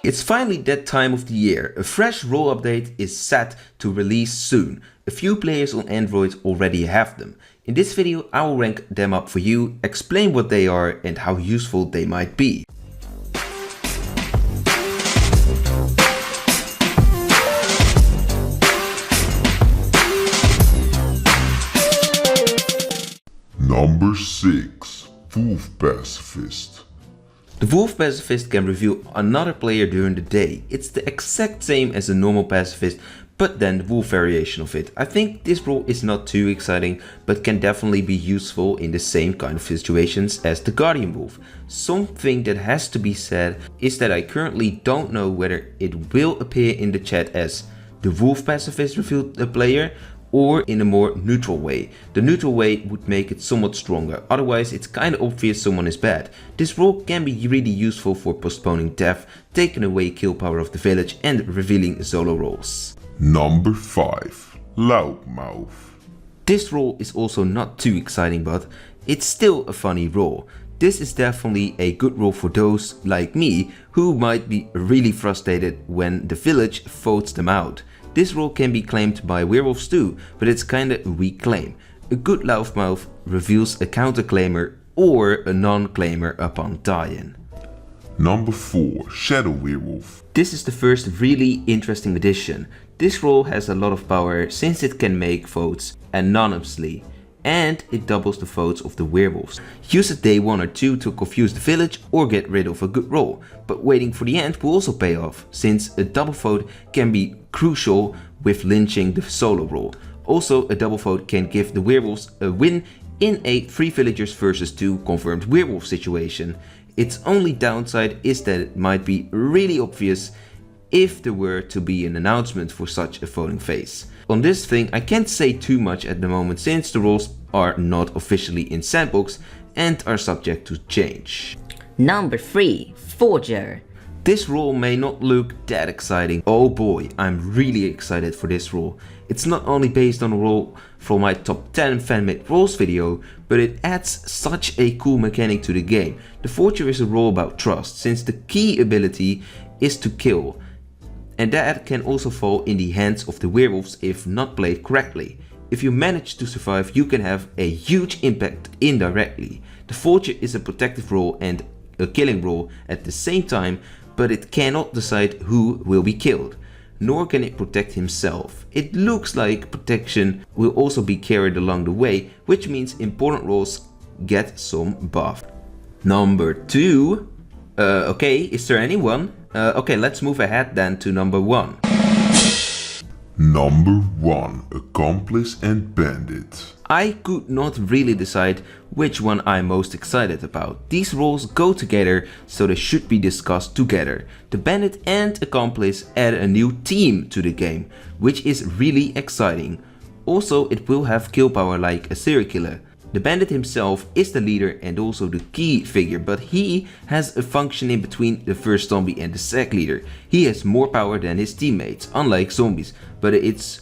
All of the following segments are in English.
It's finally that time of the year. A fresh role update is set to release soon. A few players on Android already have them. In this video I will rank them up for you, explain what they are and how useful they might be. Number 6. Wolf Pacifist. The Wolf Pacifist can reveal another player during the day. It's the exact same as a normal pacifist, but then the wolf variation of it. I think this role is not too exciting, but can definitely be useful in the same kind of situations as the Guardian Wolf. Something that has to be said is that I currently don't know whether it will appear in the chat as the Wolf Pacifist revealed a player, or in a more neutral way. The neutral way would make it somewhat stronger, otherwise it's kinda obvious someone is bad. This role can be really useful for postponing death, taking away kill power of the village and revealing solo roles. Number 5. Loudmouth. This role is also not too exciting, but it's still a funny role. This is definitely a good role for those like me who might be really frustrated when the village votes them out. This role can be claimed by werewolves too, but it's kinda a weak claim. A good Loudmouth reveals a counterclaimer or a non-claimer upon dying. Number 4. Shadow Werewolf. This is the first really interesting addition. This role has a lot of power since it can make votes anonymously, and it doubles the votes of the werewolves. Use it day 1 or 2 to confuse the village or get rid of a good role, but waiting for the end will also pay off, since a double vote can be crucial with lynching the solo role. Also, a double vote can give the werewolves a win in a 3 villagers versus 2 confirmed werewolf situation. Its only downside is that it might be really obvious if there were to be an announcement for such a voting phase. On this thing I can't say too much at the moment since the roles are not officially in sandbox and are subject to change. Number 3. Forger. This role may not look that exciting. Oh boy, I'm really excited for this role. It's not only based on a role from my top 10 fan-made roles video, but it adds such a cool mechanic to the game. The Forger is a role about trust, since the key ability is to kill. And that can also fall in the hands of the werewolves if not played correctly. If you manage to survive, you can have a huge impact indirectly. The Forger is a protective role and a killing role at the same time, but it cannot decide who will be killed, nor can it protect himself. It looks like protection will also be carried along the way, which means important roles get some buff. Number 2. Okay, is there anyone? Okay, let's move ahead then to number 1. Number 1. Accomplice and Bandit. I could not really decide which one I'm most excited about. These roles go together, so they should be discussed together. The Bandit and Accomplice add a new team to the game, which is really exciting. Also, it will have kill power like a serial killer. The Bandit himself is the leader and also the key figure, but he has a function in between the first zombie and the sec leader. He has more power than his teammates, unlike zombies, but it's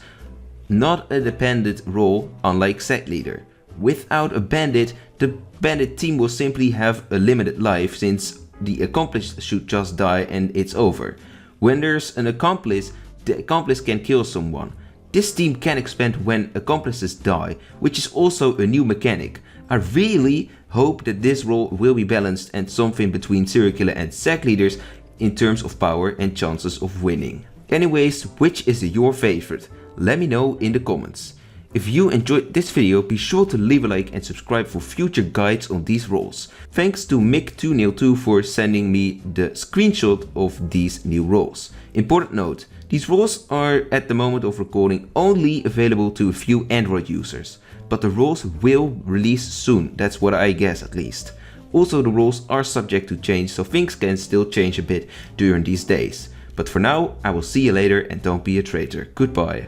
not a dependent role unlike sec leader. Without a Bandit, the Bandit team will simply have a limited life since the Accomplice should just die and it's over. When there's an Accomplice, the Accomplice can kill someone. This team can expand when accomplices die, which is also a new mechanic. I really hope that this role will be balanced and something between serial killer and sec leaders in terms of power and chances of winning. Anyways, which is your favorite? Let me know in the comments. If you enjoyed this video, be sure to leave a like and subscribe for future guides on these roles. Thanks to Mick202 for sending me the screenshot of these new roles. Important note, these roles are at the moment of recording only available to a few Android users, but the roles will release soon, that's what I guess at least. Also, the roles are subject to change, so things can still change a bit during these days. But for now, I will see you later and don't be a traitor. Goodbye.